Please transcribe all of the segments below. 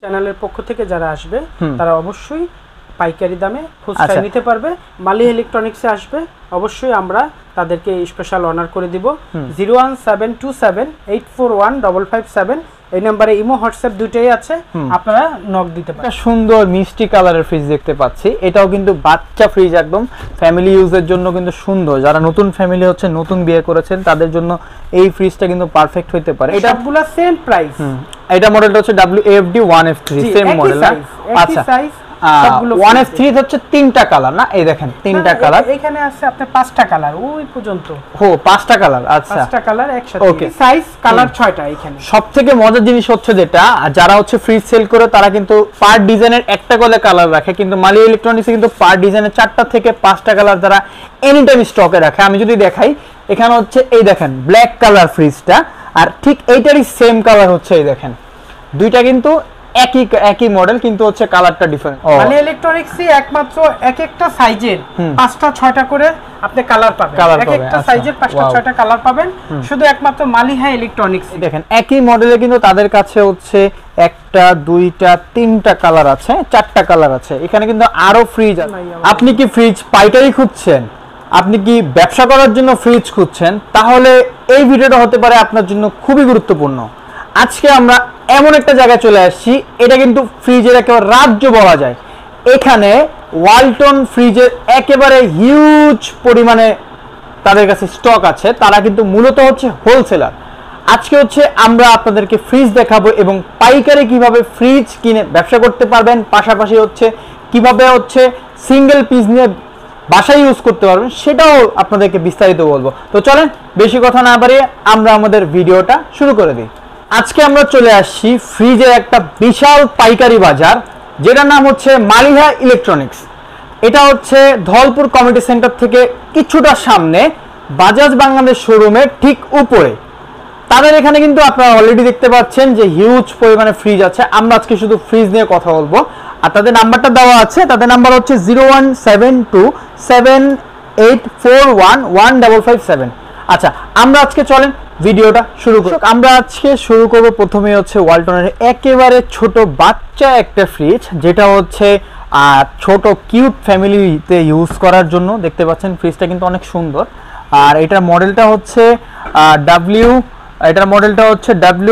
চ্যানেলের পক্ষ থেকে যারা আসবে তারা অবশ্যই পাইকারি দামে খুচরা নিতে পারবে। মালি ইলেকট্রনিক্সে আসবে অবশ্যই আমরা তাদেরকে স্পেশাল অনার করে দিব। 01727841557 এই নম্বরে ইমো হোয়াটসঅ্যাপ দুটেই আছে, আপনারা নক দিতে পারেন। একটা সুন্দর মিষ্টি কালারের ফ্রিজ দেখতে পাচ্ছি, এটাও কিন্তু বাচ্চা ফ্রিজ, একদম ফ্যামিলি ইউজের জন্য কিন্তু সুন্দর। যারা নতুন ফ্যামিলি হচ্ছে, নতুন বিয়ে করেছেন, তাদের জন্য এই ফ্রিজটা কিন্তু পারফেক্ট হইতে পারে। এটা সবগুলা সেম প্রাইস। এটা মডেলটা হচ্ছে WFD 1F3 সেম মডেল না? আচ্ছা, 1F3 হচ্ছে তিনটা কালার না? এই দেখেন তিনটা কালার, এখানে আছে আপনার পাঁচটা কালার ওই পর্যন্ত। ও পাঁচটা কালার, আচ্ছা পাঁচটা কালার একসাথে। ওকে, সাইজ কালার 6টা। এখানে সবথেকে মজার জিনিস হচ্ছে যেটা, যারা হচ্ছে ফ্রিজ সেল করে তারা কিন্তু পার ডিজাইনের একটা করে কালার রাখে, কিন্তু মালি ইলেকট্রনিক্সে কিন্তু পার ডিজাইনের 4টা থেকে 5টা কালার তারা এনি টাইম স্টকে রাখে। আমি যদি দেখাই, এখানে হচ্ছে এই দেখেন ব্ল্যাক কালার ফ্রিজটা, আর ঠিক এইটারই সেম কালার হচ্ছে এই দেখেন, দুইটা কিন্তু একই মডেল, কিন্তু হচ্ছে কালারটা ডিফারেন্ট। মালি ইলেকট্রনিক্সই একমাত্র এক একটা সাইজের 5টা 6টা করে আপনি কালার পাবেন, এক একটা সাইজের 5টা 6টা কালার পাবেন শুধু একমাত্র মালিহা ইলেকট্রনিক্স। দেখেন একই মডেলে কিন্তু তাদের কাছে হচ্ছে একটা, দুইটা, তিনটা কালার আছে, 4টা কালার আছে। এখানে কিন্তু আরো ফ্রিজ আছে। আপনি কি ফ্রিজ পাইকারি খুঁজছেন, আপনি কি ব্যবসা করার জন্য ফ্রিজ খুঁজছেন, তাহলে এই ভিডিওটা হতে পারে আপনার জন্য খুবই গুরুত্বপূর্ণ। আজকে আমরা এমন একটা জায়গায় চলে আসছি, এটা কিন্তু ফ্রিজের একেবারে রাজ্য বলা যায়। এখানে ওয়ালটন ফ্রিজের একেবারে হিউজ পরিমাণে তাদের কাছে স্টক আছে। তারা কিন্তু মূলত হচ্ছে হোলসেলার। আজকে হচ্ছে আমরা আপনাদেরকে ফ্রিজ দেখাবো এবং পাইকারি কিভাবে ফ্রিজ কিনে ব্যবসা করতে পারবেন, পাশাপাশি হচ্ছে কিভাবে হচ্ছে সিঙ্গেল পিস নিয়ে বাসায় ইউজ করতে পারবেন, সেটাও আপনাদেরকে বিস্তারিত বলবো। তো চলেন বেশি কথা না বাড়িয়ে আমরা আমাদের ভিডিওটা শুরু করে দিই। আজকে আমরা চলে আসছি ফ্রিজের একটা বিশাল পাইকারি বাজার, যেটার নাম হচ্ছে মালিহা ইলেকট্রনিক্স। এটা হচ্ছে ধলপুর কমিউনিটি সেন্টার থেকে কিছুটা সামনে, বাজাজ বাংলাদেশ শোরুমের ঠিক উপরে। তাদের এখানে কিন্তু আপনারা অলরেডি দেখতে পাচ্ছেন যে হিউজ পরিমাণে ফ্রিজ আছে। আমরা আজকে শুধু ফ্রিজ নিয়ে কথা বলবো, আর তাদের নাম্বারটা দেওয়া আছে। তাদের নাম্বার হচ্ছে 0172784115557। আচ্ছা, আমরা আজকে চলেন ভিডিওটা শুরু করি। আমরা আজকে শুরু করব প্রথমে হচ্ছে ওয়ালটনের একেবারে ছোট বাচ্চা একটা ফ্রিজ, যেটা হচ্ছে ছোট কিউট ফ্যামিলিতে ইউজ করার জন্য। দেখতে পাচ্ছেন ফ্রিজটা কিন্তু অনেক সুন্দর। আর এটার মডেলটা হচ্ছে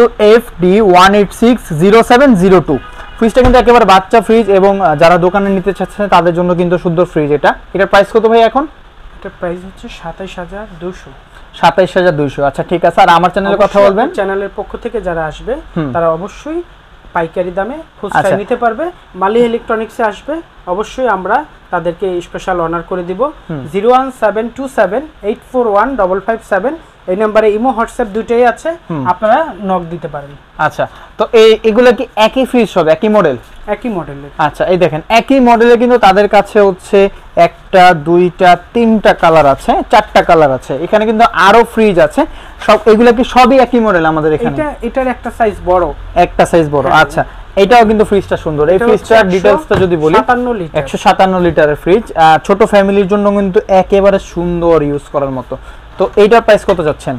WFD 1860702। ফ্রিজটা কিন্তু একেবারে বাচ্চা ফ্রিজ, এবং যারা দোকানে নিতে চাচ্ছেন তাদের জন্য কিন্তু সুন্দর ফ্রিজ। এটার প্রাইস কত ভাই এখন? এটার প্রাইস হচ্ছে 27200। 27200। আচ্ছা ঠিক আছে। আর আমার চ্যানেলে কথা বলবেন, চ্যানেলের পক্ষ থেকে যারা আসবে তারা অবশ্যই পাইকারি দামে খুচরা নিতে পারবে। মালি ইলেকট্রনিক্সে আসবে অবশ্যই আমরা তাদেরকে স্পেশাল অনার করে দিব। 01727841557 এই নম্বরে ইমো হোয়াটসঅ্যাপ দুটেই আছে, আপনারা নক দিতে পারেন। আচ্ছা, তো এগুলো কি একই ফ্রিজ সব একই মডেল? একই মডেলের। আচ্ছা, এই দেখেন একই মডেলে কিন্তু তাদের কাছে হচ্ছে একটা, দুইটা, তিনটা কালার আছে, 4টা কালার আছে। এখানে কিন্তু আরো ফ্রিজ আছে। সব এগুলো কি সবই একই মডেল আমাদের এখানে? এটার একটা সাইজ বড়, একটা সাইজ বড়। আচ্ছা, এটাও কিন্তু ফ্রিজটা সুন্দর। এই ফ্রিজটার ডিটেইলসটা যদি বলি, 157 লিটারের ফ্রিজ, ছোট ফ্যামিলির জন্য কিন্তু একেবারে সুন্দর ইউজ করার মতো। তো এইটার প্রাইস কত যাচ্ছেন?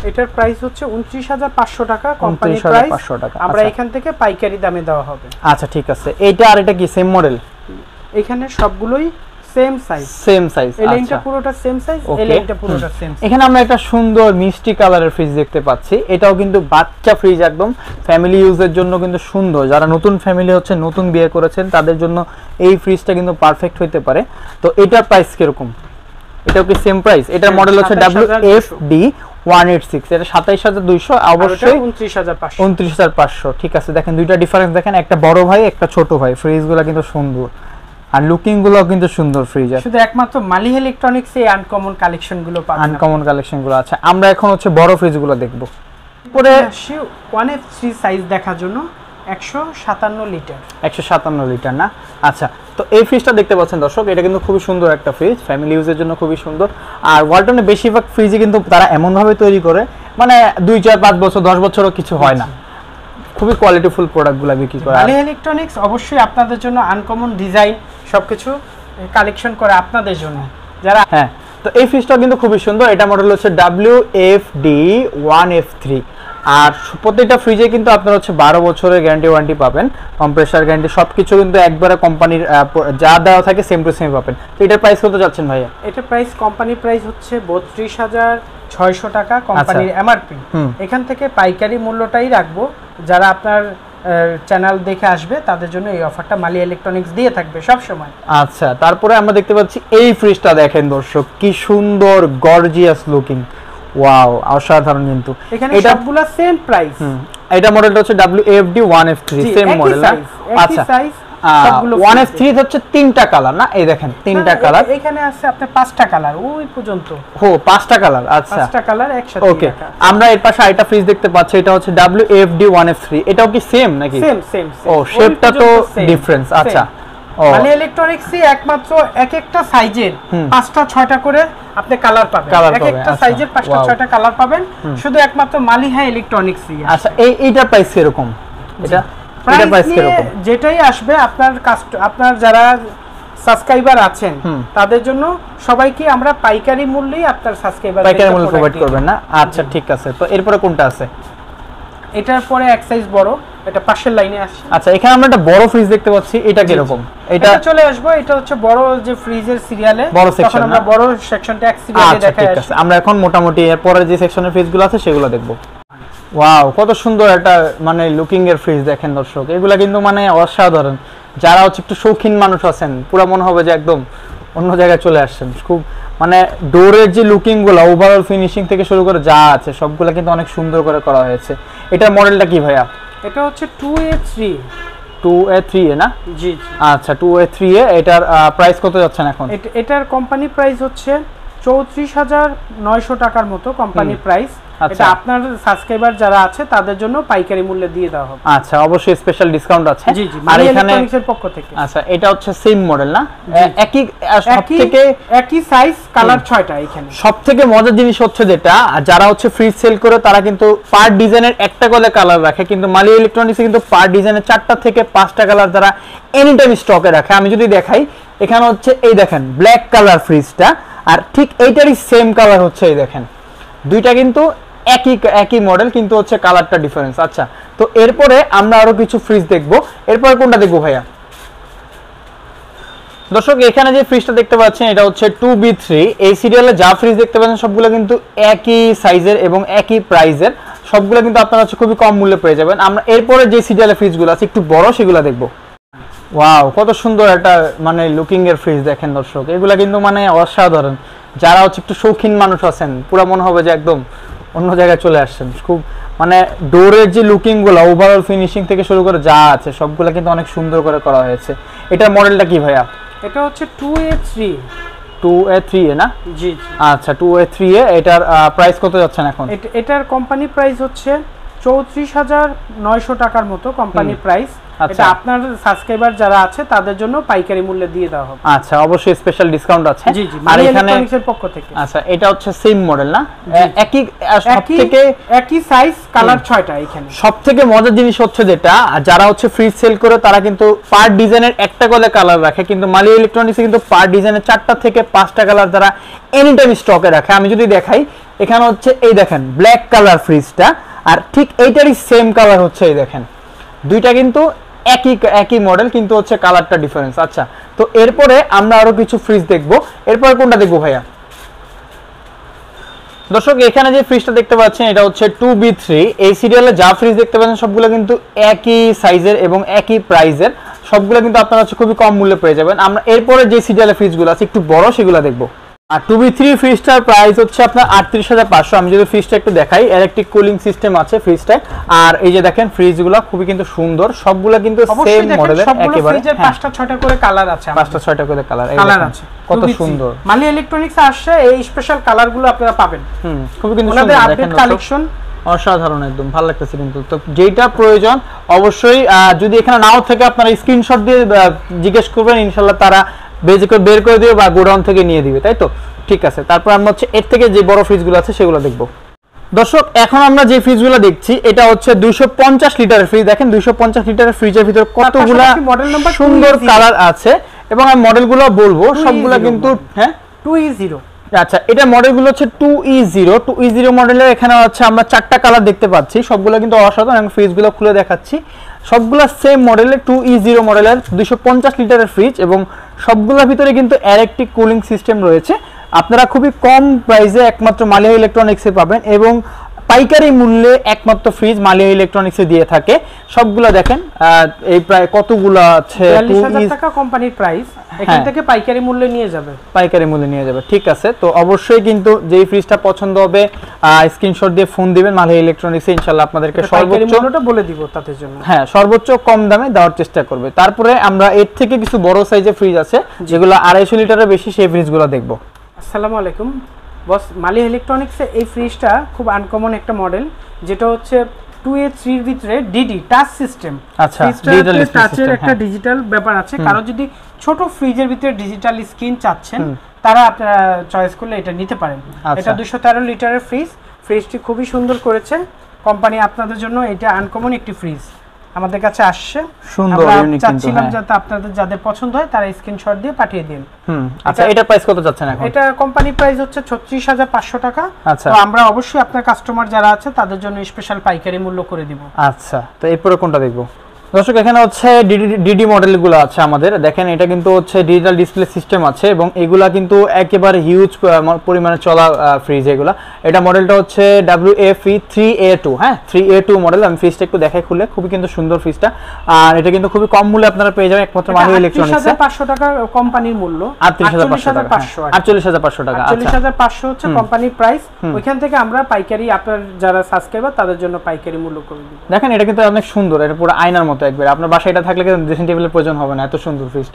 এটার প্রাইস হচ্ছে 29500 টাকা কোম্পানি প্রাইস। আমরা এখান থেকে পাইকারি দামে দেওয়া হবে। আচ্ছা ঠিক আছে। এইটা আর এটা কি সেম মডেল? এখানে সবগুলোই সেম সাইজ। এই লাইনটা পুরোটা সেম সাইজ, এই লাইনটা পুরোটা সেম। এখানে আমরা একটা সুন্দর মিষ্টি কালারের ফ্রিজ দেখতে পাচ্ছি। এটাও কিন্তু বাচ্চা ফ্রিজ, একদম ফ্যামিলি ইউজের জন্য কিন্তু সুন্দর। যারা নতুন ফ্যামিলি হচ্ছে, নতুন বিয়ে করেছেন, তাদের জন্য এই ফ্রিজটা কিন্তু পারফেক্ট হইতে পারে। তো এটার প্রাইস কিরকম? এটাও কি সেম প্রাইস? এটার মডেল হচ্ছে WFD 186। এটা 27200, অবশ্যই 29500। ঠিক আছে, দেখেন দুইটা ডিফারেন্স দেখেন, একটা বড় ভাই একটা ছোট ভাই। ফ্রিজগুলো কিন্তু সুন্দর, আর লুকিং গুলো কিন্তু সুন্দর ফ্রিজ। শুধু একমাত্র মালিহা ইলেকট্রনিক্স এই আনকমন কালেকশন গুলো পাবেন। আনকমন কালেকশন গুলো আছে। আমরা এখন হচ্ছে বড় ফ্রিজ গুলো দেখব। পরে 1F3 সাইজ দেখার জন্য 157 লিটার। 157 লিটার না? আচ্ছা, তো এই ফ্রিজটা দেখতে পাচ্ছেন দর্শক, এটা কিন্তু খুবই সুন্দর একটা ফ্রিজ, ফ্যামিলি ইউজের জন্য খুবই সুন্দর। আর ওয়ালটনের বেশিরভাগ ফ্রিজে কিন্তু তারা এমন ভাবে তৈরি করে, মানে 2, 4, 5 বছর 10 বছরও কিছু হয় না। খুবই কোয়ালিটিফুল প্রোডাক্টগুলো বিক্রি করে। মালিহা ইলেকট্রনিক্স অবশ্যই আপনাদের জন্য আনকমন ডিজাইন সবকিছু কালেকশন করে আপনাদের জন্য যারা। হ্যাঁ, তো এই ফ্রিজটা কিন্তু খুবই সুন্দর। এটা মডেল হচ্ছে WFD 1F3। আর প্রত্যেকটা ফ্রিজে কিন্তু আপনারা হচ্ছে 12 বছরের গ্যারান্টি ওয়ারেন্টি পাবেন, কম্প্রেসার গ্যারান্টি সবকিছু কিন্তু একবারে কোম্পানির যা দেওয়া থাকে সেম টু সেম পাবেন। তো এটার প্রাইস কত যাচ্ছেন ভাইয়া? এটার প্রাইস কোম্পানির প্রাইস হচ্ছে 32,600 টাকা কোম্পানির এমআরপি। এখান থেকে পাইকারি মূল্যটাই রাখবো, যারা আপনার চ্যানেল দেখে আসবে তাদের জন্য এই অফারটা মালি ইলেকট্রনিক্স দিয়ে থাকবে সব সময়। আচ্ছা, তারপরে আমরা দেখতে পাচ্ছি এই ফ্রিজটা দেখেন দর্শক, কি সুন্দর গর্জিয়াস লুকিং, ওয়াও অসাধারণ। কিন্তু এখানে সবগুলা সেম প্রাইস। এটা মডেলটা হচ্ছে WFD 1F3 সেম মডেল না? আচ্ছা, সাইজ 1F3 হচ্ছে তিনটা কালার না? এই দেখেন তিনটা কালার, এখানে আছে আপনার 5টা কালার ওই পর্যন্ত। ও 5টা কালার, আচ্ছা 5টা কালার একসাথে। ওকে, আমরা এর পাশে আরেকটা ফ্রিজ দেখতে পাচ্ছি, এটা হচ্ছে WFD 1F3, এটাও কি সেম নাকি? সেম। ও শেপটা তো ডিফারেন্স। আচ্ছা, মানে ইলেকট্রনিক্সই একমাত্র এক একটা সাইজের 5টা 6টা করে আপনি কালার পাবেন, এক একটা সাইজের 5টা 6টা কালার পাবেন, শুধু একমাত্র মালিহা ইলেকট্রনিক্সই। আচ্ছা, এইটার প্রাইস কিরকম? এটা প্রাইস কিরকম? যেটাই আসবে আপনার যারা সাবস্ক্রাইবার আছেন তাদের জন্য সবাইকে আমরা পাইকারি মূল্যেই আপনার সাবস্ক্রাইবার পাইকারি মূল্য প্রোভাইড করবেন না? আচ্ছা ঠিক আছে। তো এরপরে কোনটা আছে? এটার পরে এক সাইজ বড়, এটা পাশের লাইনে আসছে। আচ্ছা, এখানে আমরা একটা বড় ফ্রিজ দেখতে পাচ্ছি, এটা কি রকম? এটা চলে আসবো, এটা হচ্ছে বড় যে ফ্রিজের সিরিয়ালে বড় সেকশন, আমরা বড় সেকশনটা এক সিরিয়ালে দেখাই। ঠিক আছে, আমরা এখন মোটামুটি এর পরে যে সেকশনের ফ্রিজগুলো আছে সেগুলো দেখব। ওয়াও, কত সুন্দর একটা মানে লুকিং এর ফ্রিজ দেখেন দর্শক, এগুলা কিন্তু মানে অসাধারণ। যারা হচ্ছে একটু শৌখিন মানুষ আছেন, পুরো মনে হবে যে একদম অন্য জায়গায় চলে আসছেন। খুব মানে ডোরের যে লুকিং গুলো, ওভারঅল ফিনিশিং থেকে শুরু করে যা আছে সবগুলা কিন্তু অনেক সুন্দর করে করা হয়েছে। এটার মডেলটা কি ভাইয়া? এটা হচ্ছে 2A3 না? জি। আচ্ছা, 2A3 এটার প্রাইস কত যাচ্ছে এখন? এটার কোম্পানি প্রাইস হচ্ছে 34,900 টাকার মতো কোম্পানি প্রাইস। এটা আপনার সাবস্ক্রাইবার যারা আছে তাদের জন্য পাইকারি মূল্যে দিয়ে দেওয়া হবে। আচ্ছা, অবশ্যই স্পেশাল ডিসকাউন্ট আছে। জি, আর এখানে ইলেকট্রনিক্সের পক্ষ থেকে। আচ্ছা, এটা হচ্ছে সেম মডেল না? একই সাইজ, কালার 6টা। এখানে সবথেকে মজার জিনিস হচ্ছে যেটা, যারা হচ্ছে ফ্রিজ সেল করে তারা কিন্তু পার ডিজাইনের একটা করে কালার রাখে, কিন্তু মালি ইলেকট্রনিক্সে কিন্তু পার ডিজাইনের 4টা থেকে 5টা কালার যারা এনি টাইম স্টকে রাখে। আমি যদি দেখাই, এখানে হচ্ছে এই দেখেন ব্ল্যাক কালার ফ্রিজটা, আর ঠিক এইটারই সেম কালার হচ্ছে এই দেখেন, দুইটা কিন্তু একই মডেল, কিন্তু হচ্ছে কালারটা ডিফারেন্স। আচ্ছা, তো এরপরে আমরা আরো কিছু ফ্রিজ দেখবো। এরপরে কোনটা দেখবো ভাইয়া? দর্শক, এখানে যে ফ্রিজটা দেখতে পাচ্ছেন এটা হচ্ছে 2B3। এই সিরিয়ালে যা ফ্রিজ দেখতে পাচ্ছেন সবগুলো কিন্তু একই সাইজের এবং একই প্রাইসের, সবগুলো কিন্তু আপনারা হচ্ছে খুবই কম মূল্যে পেয়ে যাবেন। আমরা এরপরে যে সিরিয়ালে ফ্রিজগুলো আছে একটু বড়, সেগুলো দেখবো। ওয়াও, কত সুন্দর একটা মানে লুকিং এর ফ্রিজ দেখেন দর্শক, এগুলা কিন্তু মানে অসাধারণ। যারা হচ্ছে একটু শৌখিন মানুষ আছেন, পুরো মনে হবে যে একদম অন্য জায়গায় চলে আসছেন। খুব মানে ডোরের যে লুকিং গুলো, ওভারঅল ফিনিশিং থেকে শুরু করে যা আছে সবগুলো কিন্তু অনেক সুন্দর করে করা হয়েছে। এটার মডেলটা কি ভাইয়া? এটা হচ্ছে 2A3 না? জি। আচ্ছা, 2A3 এটার প্রাইস কত যাচ্ছে এখন? এটার কোম্পানি প্রাইস হচ্ছে 34,900 টাকার মতো কোম্পানি প্রাইস। এটা আপনার সাবস্ক্রাইবার যারা আছে তাদের জন্য পাইকারি মূল্যে দিয়ে দেওয়া হবে। আচ্ছা, অবশ্যই স্পেশাল ডিসকাউন্ট আছে। জি, আর এখানে ইলেকট্রনিক্সের পক্ষ থেকে। আচ্ছা, এটা হচ্ছে সেম মডেল না? একই সাইজ, কালার 6টা। এখানে সবথেকে মজার জিনিস হচ্ছে যেটা, যারা হচ্ছে ফ্রিজ সেল করে তারা কিন্তু পার ডিজাইনের একটা করে কালার রাখে, কিন্তু মালি ইলেকট্রনিক্সে কিন্তু পার ডিজাইনের 4টা থেকে 5টা কালার যারা এনি টাইম স্টকে রাখে। আমি যদি দেখাই, এখানে হচ্ছে এই দেখেন ব্ল্যাক কালার ফ্রিজটা, আর ঠিক এইটারই সেম কালার হচ্ছে এই দেখেন, দুইটা কিন্তু একই মডেল, কিন্তু হচ্ছে কালারটা ডিফারেন্স। আচ্ছা, তো এরপরে আমরা আরো কিছু ফ্রিজ দেখবো। এরপরে কোনটা দেখবো ভাইয়া? দর্শক, এখানে যে ফ্রিজটা দেখতে পাচ্ছেন এটা হচ্ছে 2B3। এই সিরিয়ালে যা ফ্রিজ দেখতে পাচ্ছেন সবগুলো কিন্তু একই সাইজের এবং একই প্রাইসের, সবগুলো কিন্তু আপনারা হচ্ছে খুবই কম মূল্যে পেয়ে যাবেন। আমরা এরপরে যে সিরিয়ালে ফ্রিজগুলো আছে একটু বড়, সেগুলো দেখবো। আর 2B3 ফ্রিজটার প্রাইস হচ্ছে আপনার 38,500। আমি যদি ফ্রিজটা একটু দেখাই, ইলেকট্রিক কুলিং সিস্টেম আছে ফ্রিজটায়। আর এই যে দেখেন ফ্রিজগুলো খুবই কিন্তু সুন্দর, সবগুলো কিন্তু সেম মডেলের একেবারে। ফ্রিজের 5টা 6টা করে কালার আছে, 5টা 6টা করে কালার আছে, কত সুন্দর। মালি ইলেকট্রনিক্স আসছে, এই স্পেশাল কালারগুলো আপনারা পাবেন। খুবই কিন্তু সুন্দর আপডেট কালেকশন, অসাধারণ, একদম ভালো লাগতেছে। কিন্তু তো যেটা প্রয়োজন অবশ্যই, যদি এখানে নাও থেকে আপনারা স্ক্রিনশট দিয়ে জিজ্ঞেস করবেন, ইনশাআল্লাহ তারা বের করে দিবে বা গোডাউন থেকে নিয়ে দিবে, তাই তো? ঠিক আছে, তারপর আমরা হচ্ছে এর থেকে যে বড় ফ্রিজগুলো আছে সেগুলো দেখবো। দর্শক, এখন আমরা যে ফ্রিজগুলো দেখছি এটা হচ্ছে 250 লিটারের ফ্রিজ। দেখেন 250 লিটারের ফ্রিজের ভিতর কতগুলা সুন্দর কালার আছে, এবং আমি মডেলগুলো বলবো সবগুলা কিন্তু। হ্যাঁ, 2E0 আচ্ছা, এটা মডেলগুলো হচ্ছে 2E0 মডেলের। এখানে হচ্ছে আমরা 4টা কালার দেখতে পাচ্ছি, সবগুলো কিন্তু অসাধারণ। আমি ফ্রিজগুলো খুলে দেখাচ্ছি, সবগুলো সেম মডেলের 2E0 মডেলের 250 লিটারের ফ্রিজ, এবং সবগুলোর ভিতরে কিন্তু আরেকটি কুলিং সিস্টেম রয়েছে। আপনারা খুবই কম প্রাইসে একমাত্র মালিয়া ইলেকট্রনিক্সে পাবেন, এবং পাইকারি মূল্যে একমাত্র ফ্রিজ মালিয়া ইলেকট্রনিক্সে দিয়ে থাকে। সবগুলো দেখেন এই প্রায় কতগুলো আছে, 42,000 টাকা কোম্পানির প্রাইস, এখান থেকে পাইকারি মূল্যে নিয়ে যাবে। পাইকারি মূল্যে নিয়ে যাবে, ঠিক আছে। তো অবশ্যই কিন্তু যেই ফ্রিজটা পছন্দ হবে স্ক্রিনশট দিয়ে ফোন দিবেন মালিয়া ইলেকট্রনিক্সে, ইনশাআল্লাহ আপনাদেরকে সর্বোচ্চ মূল্যটা বলে দিব তাদের জন্য। হ্যাঁ, সর্বোচ্চ কম দামে দেওয়ার চেষ্টা করবে। তারপরে আমরা এর থেকে কিছু বড় সাইজের ফ্রিজ আছে যেগুলো 250 লিটারের বেশি, সেই ফ্রিজগুলো দেখব। আসসালামু আলাইকুম বস, মালিয়া ইলেকট্রনিক্সে এই ফ্রিজটা খুব আনকমন একটা মডেল, যেটা হচ্ছে 2A3 এর ভিতরে ডিডি টাচ সিস্টেম। আচ্ছা, ডিজিটাল টাচের একটা ডিজিটাল ব্যাপার আছে। কারণ যদি ছোট ফ্রিজের ভিতরে ডিজিটাল স্ক্রিন চাচ্ছেন, তারা আপনারা চয়েস করলে এটা নিতে পারেন। এটা 213 লিটারের ফ্রিজটি খুবই সুন্দর করেছে কোম্পানি আপনাদের জন্য। এটা আনকমন একটি ফ্রিজ আমাদের কাছে আসছে, সুন্দর ইউনিক, চাচ্ছিলাম যাতে আপনাদের যাদের পছন্দ হয় তারা স্ক্রিনশট দিয়ে পাঠিয়ে দিন। আচ্ছা, এটা প্রাইস কত যাচ্ছে এখন? এটা কোম্পানি প্রাইস হচ্ছে 36,500 টাকা। আচ্ছা, তো আমরা অবশ্যই আপনার কাস্টমার যারা আছে তাদের জন্য স্পেশাল পাইকারি মূল্য করে দিব। আচ্ছা, তো এরপরে কোনটা দেখবো? দর্শক, এখানে হচ্ছে ডিডি মডেলগুলো আছে আমাদের। দেখেন, এটা কিন্তু হচ্ছে ডিজিটাল ডিসপ্লে সিস্টেম আছে, এবং এগুলা কিন্তু একেবারে হিউজ পরিমাণে চলা ফ্রিজ এগুলা। এটা মডেলটা হচ্ছে WFE 3A2। হ্যাঁ, 3A2 মডেল। আমি ফ্রিজটা একটু দেখাই খুলে, খুবই কিন্তু সুন্দর ফ্রিজটা। আর এটা কিন্তু খুবই কম মূল্যে আপনারা পেয়ে যাবেন একমাত্র মালিয়া ইলেকট্রনিক্সে। 38,500 টাকা কোম্পানির মূল্য। 38,500 টাকা। 48,500 টাকা। 48,500 হচ্ছে কোম্পানির প্রাইস। ওইখান থেকে আমরা পাইকারি, আপনার যারা সাবস্ক্রাইবার তাদের জন্য পাইকারি মূল্য করে দিব। দেখেন, এটা কিন্তু অনেক সুন্দর, এটা পুরো আয়নার মতো একবার। আপনার বাসায় এটা থাকলে কিন্তু ড্রেসিং টেবিলের প্রয়োজন হবে না, এত সুন্দর ফ্রিজটা।